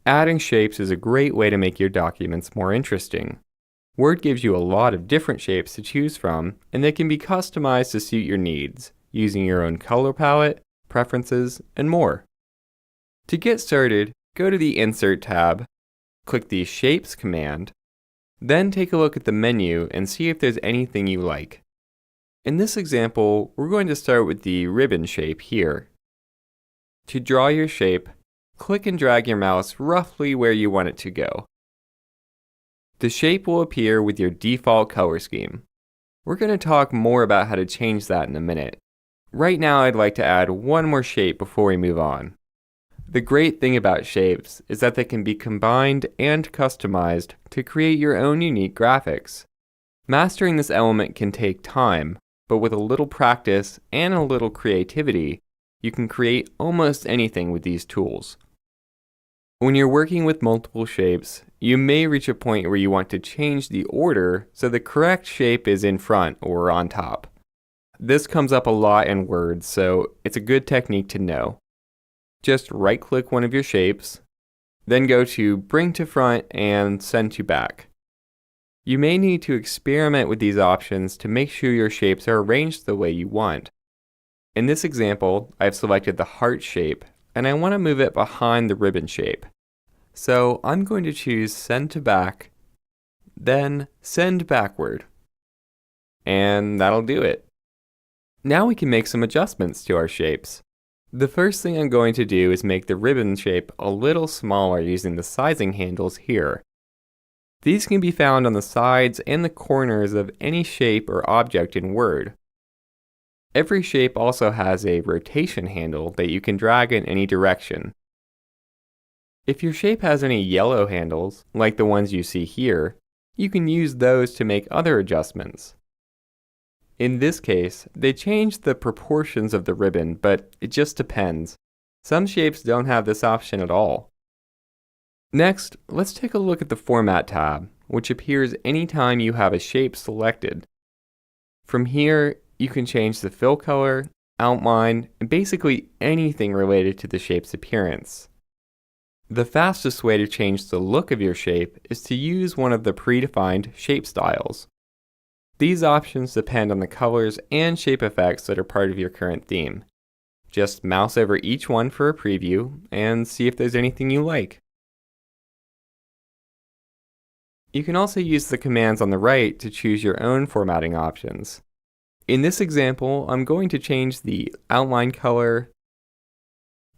Adding shapes is a great way to make your documents more interesting. Word gives you a lot of different shapes to choose from, and they can be customized to suit your needs, using your own color palette, preferences, and more. To get started, go to the Insert tab, click the Shapes command, then take a look at the menu and see if there's anything you like. In this example, we're going to start with the ribbon shape here. To draw your shape, click and drag your mouse roughly where you want it to go. The shape will appear with your default color scheme. We're going to talk more about how to change that in a minute. Right now, I'd like to add one more shape before we move on. The great thing about shapes is that they can be combined and customized to create your own unique graphics. Mastering this element can take time, but with a little practice and a little creativity, you can create almost anything with these tools. When you're working with multiple shapes, you may reach a point where you want to change the order so the correct shape is in front or on top. This comes up a lot in Word, so it's a good technique to know. Just right-click one of your shapes, then go to Bring to Front and Send to Back. You may need to experiment with these options to make sure your shapes are arranged the way you want. In this example, I've selected the heart shape, and I want to move it behind the ribbon shape. So I'm going to choose Send to Back, then Send Backward. And that'll do it. Now we can make some adjustments to our shapes. The first thing I'm going to do is make the ribbon shape a little smaller using the sizing handles here. These can be found on the sides and the corners of any shape or object in Word. Every shape also has a rotation handle that you can drag in any direction. If your shape has any yellow handles, like the ones you see here, you can use those to make other adjustments. In this case, they change the proportions of the ribbon, but it just depends. Some shapes don't have this option at all. Next, let's take a look at the Format tab, which appears anytime you have a shape selected. From here, you can change the fill color, outline, and basically anything related to the shape's appearance. The fastest way to change the look of your shape is to use one of the predefined shape styles. These options depend on the colors and shape effects that are part of your current theme. Just mouse over each one for a preview and see if there's anything you like. You can also use the commands on the right to choose your own formatting options. In this example, I'm going to change the outline color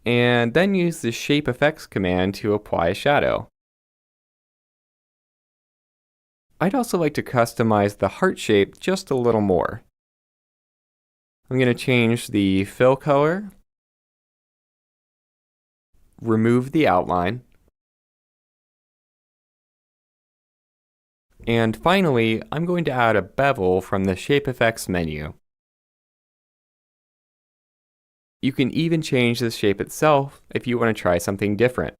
and then use the Shape Effects command to apply a shadow. I'd also like to customize the heart shape just a little more. I'm going to change the fill color, remove the outline, and finally, I'm going to add a bevel from the Shape Effects menu. You can even change the shape itself if you want to try something different.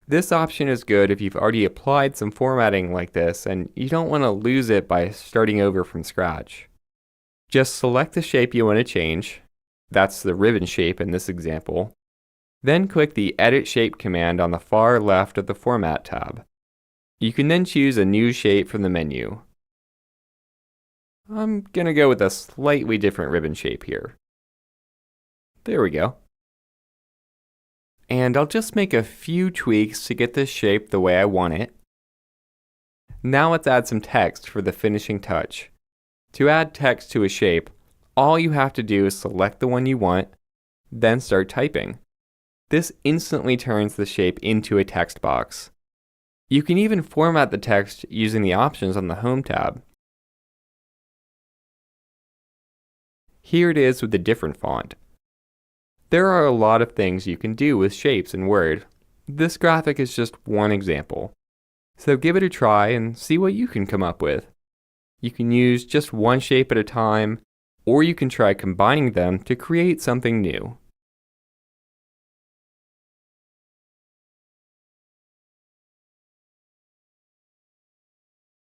This option is good if you've already applied some formatting like this and you don't want to lose it by starting over from scratch. Just select the shape you want to change. That's the ribbon shape in this example. Then click the Edit Shape command on the far left of the Format tab. You can then choose a new shape from the menu. I'm going to go with a slightly different ribbon shape here. There we go. And I'll just make a few tweaks to get this shape the way I want it. Now let's add some text for the finishing touch. To add text to a shape, all you have to do is select the one you want, then start typing. This instantly turns the shape into a text box. You can even format the text using the options on the Home tab. Here it is with a different font. There are a lot of things you can do with shapes in Word. This graphic is just one example. So give it a try and see what you can come up with. You can use just one shape at a time, or you can try combining them to create something new.